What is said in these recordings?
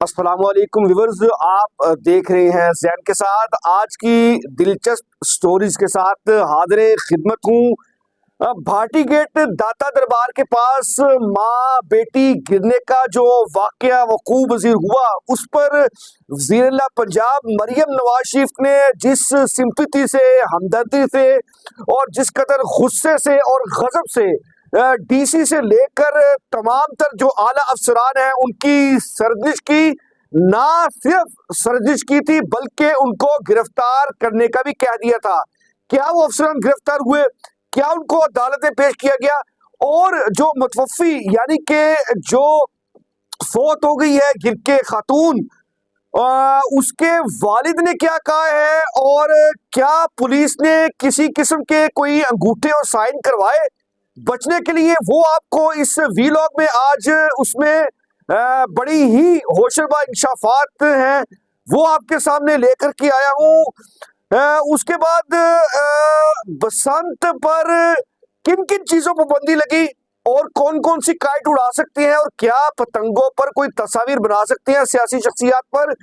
अस्सलाम वालेकुम व्यूअर्स, आप देख रहे हैं जैन के साथ। आज की दिलचस्प स्टोरीज के साथ हाजिर खिदमत हूँ। भाटी गेट दाता दरबार के पास माँ बेटी गिरने का जो वाकया वकूब वजीर हुआ, उस पर वज़ीर-ए-आला पंजाब मरियम नवाज शरीफ ने जिस सिंपैथी से, हमदर्दी से और जिस कदर गुस्से से और गजब से डीसी से लेकर तमाम तर जो आला अफसरान हैं उनकी सरजिश की, ना सिर्फ सरजिश की थी बल्कि उनको गिरफ्तार करने का भी कह दिया था। क्या वो अफसरान गिरफ्तार हुए? क्या उनको अदालत में पेश किया गया? और जो मुतवफ़ी यानी कि जो फौत हो गई है गिर के खातून, उसके वालिद ने क्या कहा है? और क्या पुलिस ने किसी किस्म के कोई अंगूठे और साइन करवाए बचने के लिए? वो आपको इस वीलॉग में आज उसमें बड़ी ही होशरबा इंशाफात हैं, वो आपके सामने लेकर के आया हूँ। उसके बाद बसंत पर किन किन चीजों पर पाबंदी लगी और कौन कौन सी काइट उड़ा सकते हैं और क्या पतंगों पर कोई तस्वीर बना सकते हैं सियासी शख्सियात पर,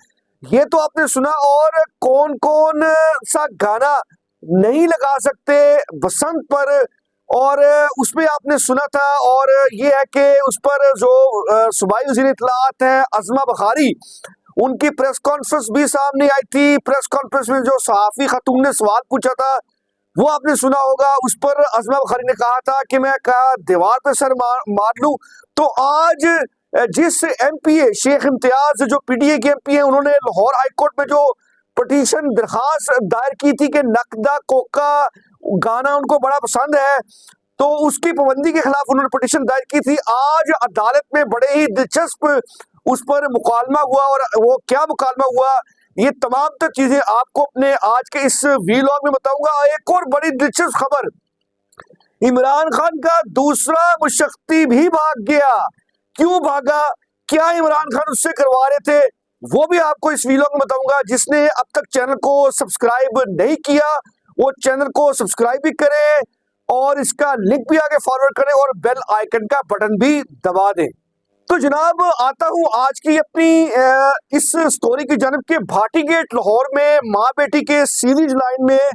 ये तो आपने सुना। और कौन कौन सा गाना नहीं लगा सकते बसंत पर, और उसमें आपने सुना था। और ये है कि उस पर जो सूबाई वज़ीर इत्तलाआत है अज़मा बखारी, उनकी प्रेस कॉन्फ्रेंस भी सामने आई थी। प्रेस कॉन्फ्रेंस में जो सहाफ़ी खातून ने सवाल पूछा था वो आपने सुना होगा। उस पर अज़मा बखारी ने कहा था कि मैं दीवार पर सर मार लूं। तो आज जिस एमपीए शेख इम्तियाज जो पीटीए के एमपी हैं, उन्होंने लाहौर हाई कोर्ट में जो पटिशन दरखास्त दायर की थी कि नकदा कोका गाना उनको बड़ा पसंद है, तो उसकी पाबंदी के खिलाफ उन्होंने पटिशन दायर की थी। आज अदालत में बड़े ही दिलचस्प उस पर मुकालमा हुआ, और वो क्या मुकालमा हुआ, ये तमाम तर चीजें आपको अपने आज के इस वीलॉग में बताऊंगा। एक और बड़ी दिलचस्प खबर, इमरान खान का दूसरा मुशक्ति भी भाग गया। क्यों भागा? क्या इमरान खान उससे करवा रहे थे? वो भी आपको इस वीलॉग में बताऊंगा। जिसने अब तक चैनल को सब्सक्राइब नहीं किया वो चैनल को सब्सक्राइब भी करें और इसका लिंक भी आगे फॉरवर्ड करें और बेल आइकन का बटन भी दबा दें। तो जनाब, आता हूं आज की अपनी इस स्टोरी की जानब के। भाटी गेट लाहौर में माँ बेटी के सीरीज लाइन में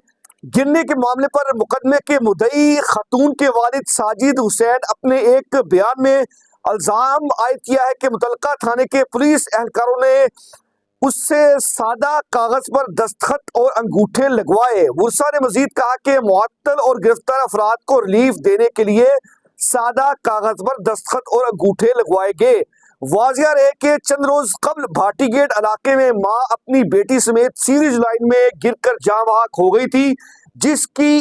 गिरने के मामले पर मुकदमे के मुद्दई खातून के वालिद साजिद हुसैन अपने एक बयान में इल्जाम आयद किया है कि मुतलका थाने के पुलिस एहलकारों ने उससे सादा कागज पर दस्तखत और अंगूठे लगवाए। वर्षा ने मजीद कहा कि मुअत्तल और गिरफ्तार अफराद को रिलीफ देने के लिए सादा कागज पर दस्तखत और अंगूठे लगवाए गए। वाजिया रहे कि चंद रोज कबल भाटी गेट इलाके में मां अपनी बेटी समेत सीरीज लाइन में गिरकर जाँ बहक हो गई थी, जिसकी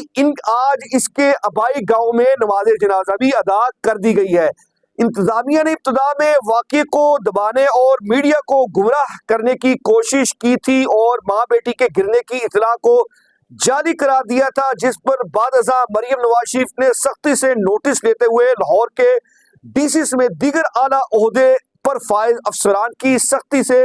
आज इसके आबाई गांव में नमाज जनाजा भी अदा कर दी गई है। इंतजामिया ने इब्तदा में वाक़े को दबाने और मीडिया को गुमराह करने की कोशिश की थी और माँ बेटी के गिरने की इतला को जाली करार दिया था, जिस पर बादअज़ा मरियम नवाज शरीफ ने सख्ती से नोटिस लेते हुए लाहौर के डीसी समेत दीगर आला ओहदे पर फाइज अफसरान की सख्ती से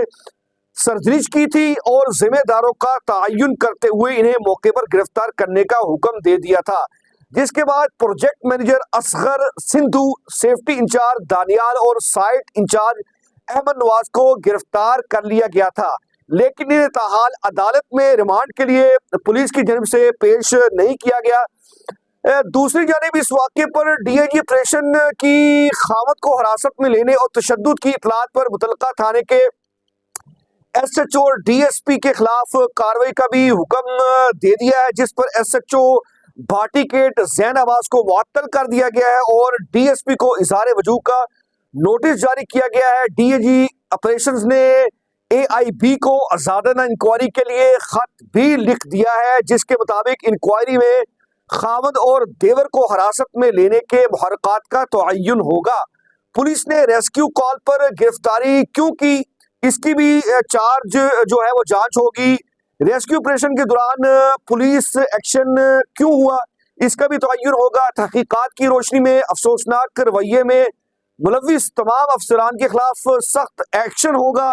सरजरीश की थी और जिम्मेदारों का तयन करते हुए इन्हें मौके पर गिरफ्तार करने का हुक्म दे दिया था। जिसके बाद project manager Asgar Sindhu, safety incharge Daniyal और साइट इंचार्ज अहमद नवाज को गिरफ्तार कर लिया गया था, लेकिन इन्हें ताहाल अदालत में रिमांड के लिए पुलिस की जानब से पेश नहीं किया गया। दूसरी जानब इस वाक़े पर डीआईजी ऑपरेशन की खामत को हिरासत में लेने और तशद्दुद की इतलात पर मुतलका थाने के एसएचओ और डीएसपी के खिलाफ कार्रवाई का भी हुक्म दे दिया है, जिस पर एसएचओ भाटी गेट जैन आवाज को मुअत्तल कर दिया गया है और डीएसपी को इज़हार वजूह का नोटिस जारी किया गया है। डीआईजी ऑपरेशंस ने एआईबी को आजादाना इंक्वायरी के लिए खत भी लिख दिया है, जिसके मुताबिक इंक्वायरी में खामद और देवर को हिरासत में लेने के मुहर्रकात का तयन होगा। पुलिस ने रेस्क्यू कॉल पर गिरफ्तारी क्यों की, इसकी भी चार्ज जो है वो जांच होगी। रेस्क्यू ऑपरेशन के दौरान पुलिस एक्शन क्यों हुआ, इसका भी तयन होगा। तहकीकात की रोशनी में अफसोसनाक रवैये में मुलविस तमाम अफसरान के खिलाफ सख्त एक्शन होगा।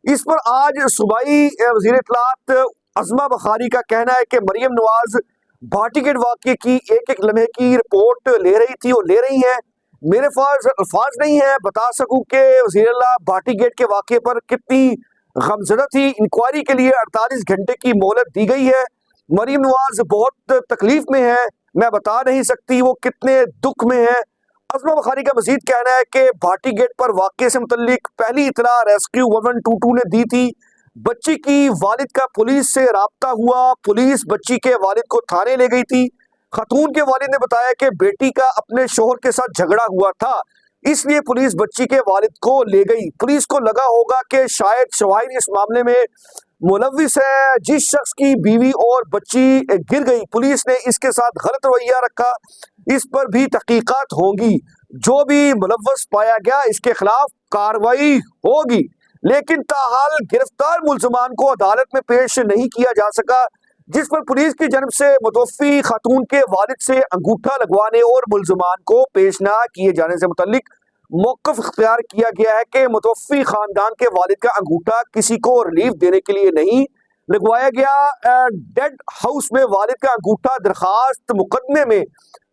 इस पर आज सूबाई वज़ीर इत्तलाआत अज़मा बखारी का कहना है कि मरियम नवाज भाटी गेट वाक़े की एक एक लम्हे की रिपोर्ट ले रही थी और ले रही है, मेरे पास अल्फाज नहीं है बता सकूं कि वज़ीर-ए-आला भाटी गेट के वाक़े पर कितनी गमज़दा थी। इंक्वायरी के लिए 48 घंटे की मोहलत दी गई है। मरीम नवाज बहुत तकलीफ में है, मैं बता नहीं सकती वो कितने दुख में है। अज़मा बुखारी का मजीद कहना है कि भाटी गेट पर वाक़े से मुतल्लिक पहली इतला रेस्क्यू 1122 ने दी थी। बच्ची की वालिद का पुलिस से राब्ता हुआ, पुलिस बच्ची के वालिद को थाने ले गई थी। खातून के वालिद ने बताया कि बेटी का अपने शोहर के साथ झगड़ा हुआ था, इसलिए पुलिस बच्ची के वालिद को ले गई। पुलिस को लगा होगा कि शायद शवाहिद इस मामले में मुलव्विस है। जिस शख्स की बीवी और बच्ची गिर गई, पुलिस ने इसके साथ गलत रवैया रखा, इस पर भी तहकीकात होगी। जो भी मुलव्वस पाया गया इसके खिलाफ कार्रवाई होगी। लेकिन ताहाल गिरफ्तार मुल्ज़मान को अदालत में पेश नहीं किया जा सका, जिस पर पुलिस की जानब से मुतवफ़्फ़ी खातून के वालिद से अंगूठा लगवाने और मुल्ज़मान को पेश न किए जाने से मुतल्लिक मौक़िफ़ इख्तियार किया गया है कि मुतवफ़्फ़ी खानदान के वालिद का अंगूठा किसी को रिलीफ देने के लिए नहीं लगवाया गया। डेड हाउस में वालिद का अंगूठा दरखास्त मुकदमे में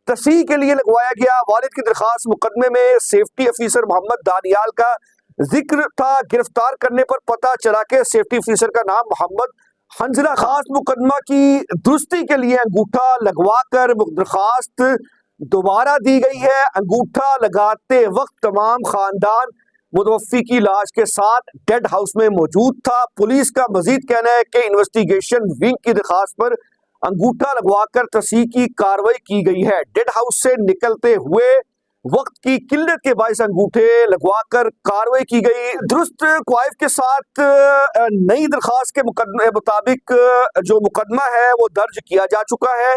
तस्हीह के लिए लगवाया गया। वालिद की दरखास्त मुकदमे में सेफ्टी ऑफिसर मोहम्मद दानियाल का जिक्र था। गिरफ्तार करने पर पता चला कि सेफ्टी ऑफिसर का नाम मोहम्मद हंजला। खास मुकदमा की दुरुस्ती के लिए अंगूठा लगवाकर दरखास्त दोबारा दी गई है। अंगूठा लगाते वक्त तमाम खानदान मुतवफ़्फ़ी की लाश के साथ डेड हाउस में मौजूद था। पुलिस का मजीद कहना है कि इन्वेस्टिगेशन विंग की दरखास्त पर अंगूठा लगवाकर तस्हीह की कार्रवाई की गई है। डेड हाउस से निकलते हुए वक्त की किल्लत के बायस अंगूठे लगवाकर कार्रवाई की गई। दुरुस्त क्वाइफ के साथ नई दरखास्त के मुताबिक जो मुकदमा है वो दर्ज किया जा चुका है।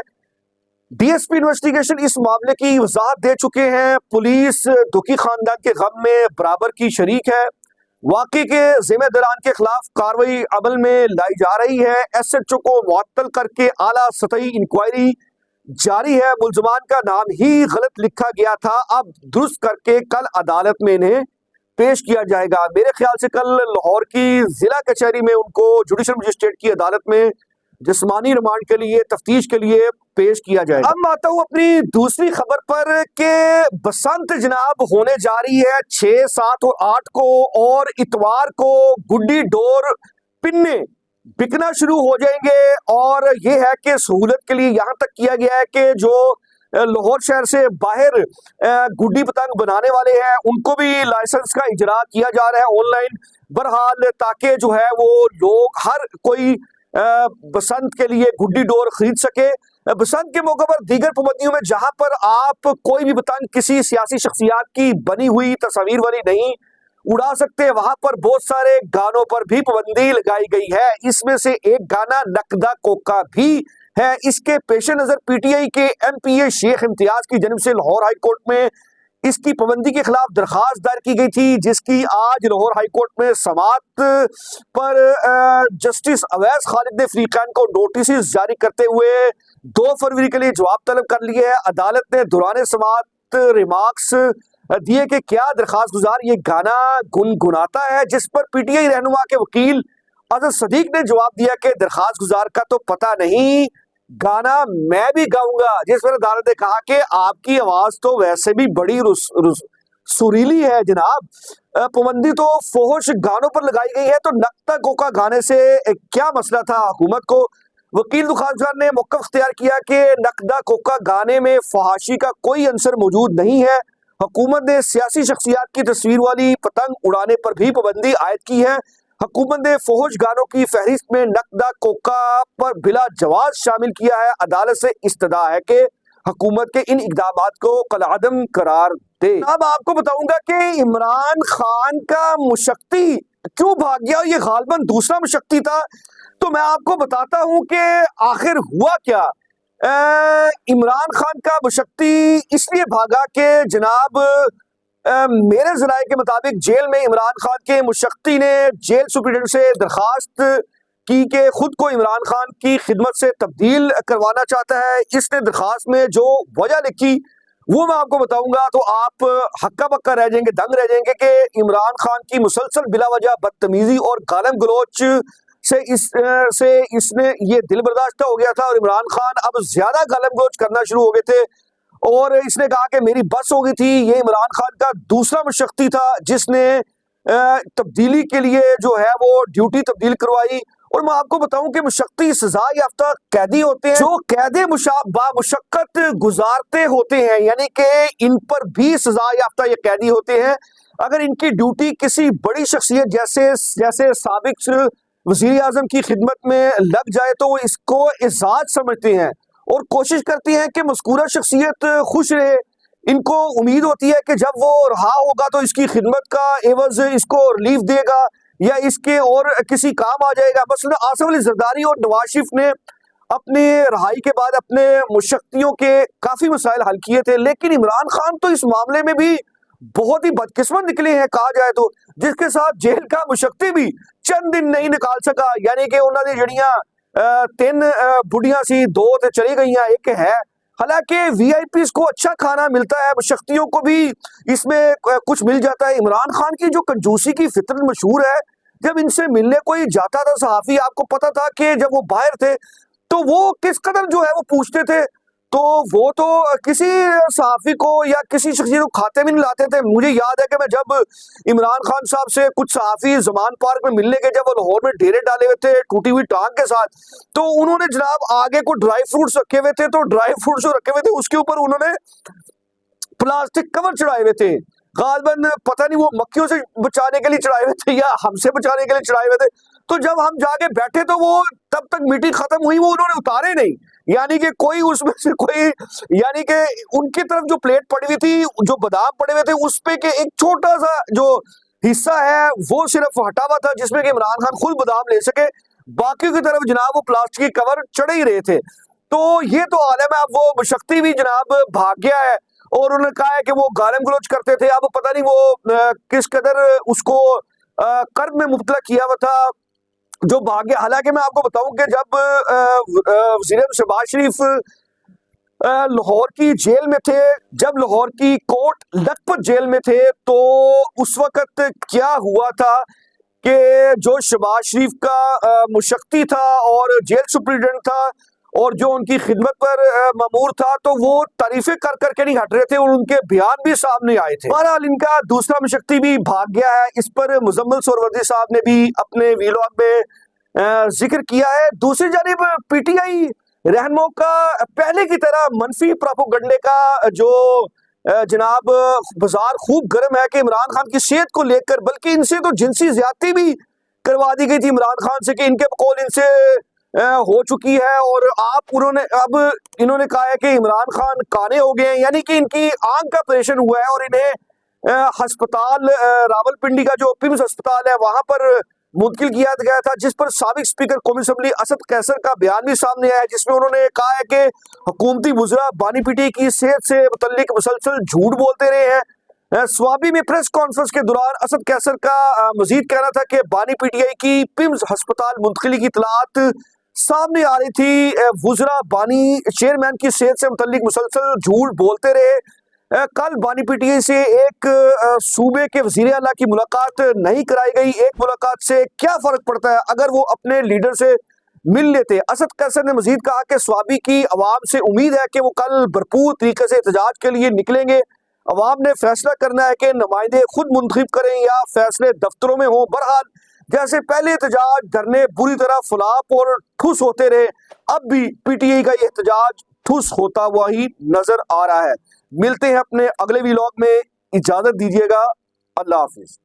डीएसपी इन्वेस्टिगेशन इस मामले की वजाहत दे चुके हैं। पुलिस दुखी खानदान के गम में बराबर की शरीक है। वाक़े के जिम्मेदारान के खिलाफ कार्रवाई अमल में लाई जा रही है। एसएचओ को मुअत्तल करके आला सतही इंक्वायरी जारी है। मुल्ज़मान का नाम ही गलत लिखा गया था, अब दुरुस्त करके कल अदालत में इन्हें पेश किया जाएगा। मेरे ख्याल से कल लाहौर की जिला कचहरी में उनको जुडिशल मजिस्ट्रेट की अदालत में जिस्मानी रिमांड के लिए तफ्तीश के लिए पेश किया जाएगा। अब आता हूँ अपनी दूसरी खबर पर कि बसंत जनाब होने जा रही है 6, 7 और 8 को, और इतवार को गुड्डी डोर पिन्ने बिकना शुरू हो जाएंगे। और ये है कि सहूलत के लिए यहाँ तक किया गया है कि जो लाहौर शहर से बाहर गुड्डी पतंग बनाने वाले हैं उनको भी लाइसेंस का इजरा किया जा रहा है ऑनलाइन। बहरहाल ताकि जो है वो लोग हर कोई बसंत के लिए गुड्डी डोर खरीद सके। बसंत के मौके पर दीगर पाबंदियों में जहां पर आप कोई भी पतंग किसी सियासी शख्सियात की बनी हुई तस्वीर वाली नहीं उड़ा सकते, वहां पर बहुत सारे गानों पर भी पाबंदी लगाई गई है। इसमें से एक गाना नकदा कोका भी है। इसके पेश नजर पीटीआई के एमपीए शेख इम्तियाज की जन्म से लाहौर हाई कोर्ट में इसकी पाबंदी के खिलाफ दरखास्त दायर की गई थी, जिसकी आज लाहौर हाई कोर्ट में समाअत पर जस्टिस अवैस खालिद ने फरीकान को नोटिस जारी करते हुए 2 फरवरी के लिए जवाब तलब कर लिए है। अदालत ने दौरान समाअत रिमार्क्स दिए कि क्या दरखास्त गुजार ये गाना गुनगुनाता है, जिस पर पीटीआई रहनुमा के वकील अजहर सदीक ने जवाब दिया कि दरखास्त गुजार का तो पता नहीं, गाना मैं भी गाऊंगा। जिस पर अदालत ने कहा कि आपकी आवाज तो वैसे भी बड़ी सुरीली है जनाब, पाबंदी तो फोहश गानों पर लगाई गई है, तो नकदा कोका गाने से क्या मसला था हुकूमत को। वकील दुखानदार ने मौक़िफ़ इख्तियार किया कि नकदा कोका गाने में फहाशी का कोई अंसर मौजूद नहीं है। हुकूमत ने सियासी शख्सियात की तस्वीर वाली पतंग उड़ाने पर भी पाबंदी आयद की है। हुकूमत ने फोहश गानों की फहरिस्त में नकदा कोका पर बिला जवाज शामिल किया है। अदालत से इस्तदा है कि हुकूमत के इन इक़दामात को कलअदम करार दे। अब आपको बताऊंगा कि इमरान खान का मुशक्ति क्यों भाग गया, ये गालबन दूसरा मुशक्ति था। तो मैं आपको बताता हूं कि आखिर हुआ क्या। इमरान खान का मुशक्ति इसलिए भागा कि जनाब मेरे ज़राए के मुताबिक जेल में इमरान खान के मुशक्ति ने जेल सुप्रीडेंट से दरखास्त की कि खुद को इमरान खान की खिदमत से तब्दील करवाना चाहता है। इसने दरखास्त में जो वजह लिखी वो मैं आपको बताऊंगा, तो आप हक्का बक्का रह जाएंगे, दंग रह जाएंगे कि इमरान खान की मुसलसल बिला वजह बदतमीजी और गालम गलोच से इसने ये दिल बर्दाश्त हो गया था, और इमरान खान अब ज्यादा गालम गलोच करना शुरू हो गए थे। और इसने कहा कि मेरी बस हो गई थी। ये इमरान खान का दूसरा मुशक्की था जिसने तब्दीली के लिए जो है वो ड्यूटी तब्दील करवाई। और मैं आपको बताऊं कि मुशक्की सजा याफ्ता कैदी होते हैं जो कैदे बामुशक्कत गुजारते होते हैं, यानी कि इन पर भी सजा याफ्ता ये कैदी होते हैं। अगर इनकी ड्यूटी किसी बड़ी शख्सियत जैसे साबिक वजीर आजम की खिदमत में लग जाए तो वो इसको एजाज समझते हैं और कोशिश करती हैं कि मज़कूरा शख्सियत खुश रहे। इनको उम्मीद होती है कि जब वो रहा होगा तो इसकी खिदमत का एवज इसको रिलीफ देगा या इसके और किसी काम आ जाएगा। मसलन आसिफ अली जरदारी और नवाज शरीफ ने अपने रहाई के बाद अपने मुशक्कियों के काफी मसाइल हल किए थे, लेकिन इमरान खान तो इस मामले में भी बहुत ही बदकिस्मत निकले हैं कहा जाए तो, जिसके साथ जेल का मुशक्की भी चंद दिन नहीं निकाल सका। यानी कि उन्होंने जड़ियां तीन बुढ़िया सी, दो तो चली गई, एक है। हालांकि वीआईपी को अच्छा खाना मिलता है, शक्तियों को भी इसमें कुछ मिल जाता है। इमरान खान की जो कंजूसी की फितरत मशहूर है, जब इनसे मिलने कोई जाता था सहाफी, आपको पता था कि जब वो बाहर थे तो वो किस कदर जो है वो पूछते थे, तो वो तो किसी सहाफी को या किसी शख्सियत को खाते में नहीं लाते थे। मुझे याद है कि मैं जब इमरान खान साहब से कुछ सहाफी जमान पार्क में मिलने के, जब वो लाहौर में डेरे डाले हुए थे टूटी हुई टांग के साथ, तो उन्होंने जनाब आगे को ड्राई फ्रूट्स रखे हुए थे, तो ड्राई फ्रूट्स जो रखे हुए थे उसके ऊपर उन्होंने प्लास्टिक कवर चढ़ाए हुए थे। गालबन पता नहीं वो मक्खियों से बचाने के लिए चढ़ाए हुए थे या हमसे बचाने के लिए चढ़ाए हुए थे। तो जब हम जाके बैठे तो वो तब तक मीटिंग खत्म हुई, वो उन्होंने उतारे नहीं। यानी कि कोई उसमें से कोई, यानी कि उनकी तरफ जो प्लेट पड़ी हुई थी, जो बादाम पड़े हुए थे, उस पे के एक छोटा सा जो हिस्सा है वो सिर्फ हटा हुआ था जिसमें कि इमरान खान खुद बादाम ले सके। बाकी की तरफ जनाब वो प्लास्टिक के कवर चढ़े ही रहे थे। तो ये तो आलम है। अब वो मुशक्की भी जनाब भाग गया है और उन्होंने कहा है कि वो गालिम गलोच करते थे। अब पता नहीं वो किस कदर उसको कर्ज में मुब्तला किया हुआ था जो भाग गया। हालांकि मैं आपको बताऊं कि जब वज़ीर शहबाज शरीफ लाहौर की जेल में थे, जब लाहौर की कोट लखपत जेल में थे, तो उस वक्त क्या हुआ था कि जो शहबाज शरीफ का मुशक्की था और जेल सुप्रिटेंडेंट था और जो उनकी खिदमत पर ममूर था, तो वो तारीफें कर करके नहीं हट रहे थे और उनके बयान भी सामने आए थे। बहरहाल इनका दूसरा मुशक्की भी भाग गया है। इस पर मुजम्मिल सोहरावर्दी साहब ने भी अपने वीलॉग में जिक्र किया है। दूसरी जानिब पीटीआई रहनुमाओं का पहले की तरह मनफी प्रोपेगेंडे का जो जनाब बाजार खूब गर्म है कि इमरान खान की सेहत को लेकर, बल्कि इनसे तो जिनसी ज्यादती भी करवा दी गई थी इमरान खान से कि इनके बकौल इनसे हो चुकी है। और अब इन्होंने कहा है कि इमरान खान काने हो गए हैं, यानी कि इनकी आंख का ऑपरेशन हुआ है और इन्हें अस्पताल रावलपिंडी का जो पिम्स अस्पताल है वहां पर मुंतकिल किया गया था, जिस पर साबिक स्पीकर कौमी असेंबली असद कैसर का बयान भी सामने आया, जिसमें उन्होंने कहा है कि हुकूमती वुज़रा बानी पीटी की सेहत से मुतल्लिक मुसलसल झूठ बोलते रहे हैं। स्वाबी में प्रेस कॉन्फ्रेंस के दौरान असद कैसर का मजीद कहना था कि बानी पीटीआई की पिम्स अस्पताल मुंतकिली की इतलात सामने आ रही थी। वुज़रा बानी चेयरमैन की सेहत से मुतल्लिक मुसलसल झूठ बोलते रहे। कल बानी पीटीआई से एक सूबे के वजीर आला की मुलाकात नहीं कराई गई। एक मुलाकात से क्या फर्क पड़ता है अगर वो अपने लीडर से मिल लेते। असद कैसर ने मजीद कहा कि स्वाबी की अवाम से उम्मीद है कि वो कल भरपूर तरीके से एहतजाज के लिए निकलेंगे। अवाम ने फैसला करना है कि नुमाइंदे खुद मुंतखब करें या फैसले दफ्तरों में हों। बहरहाल जैसे पहले एहतजाज धरने बुरी तरह फुलाप और ठुस होते रहे, अब भी पीटीआई का ये एहतजाज ठुस होता हुआ ही नजर आ रहा है। मिलते हैं अपने अगले व्लॉग में, इजाजत दीजिएगा। अल्लाह हाफिज।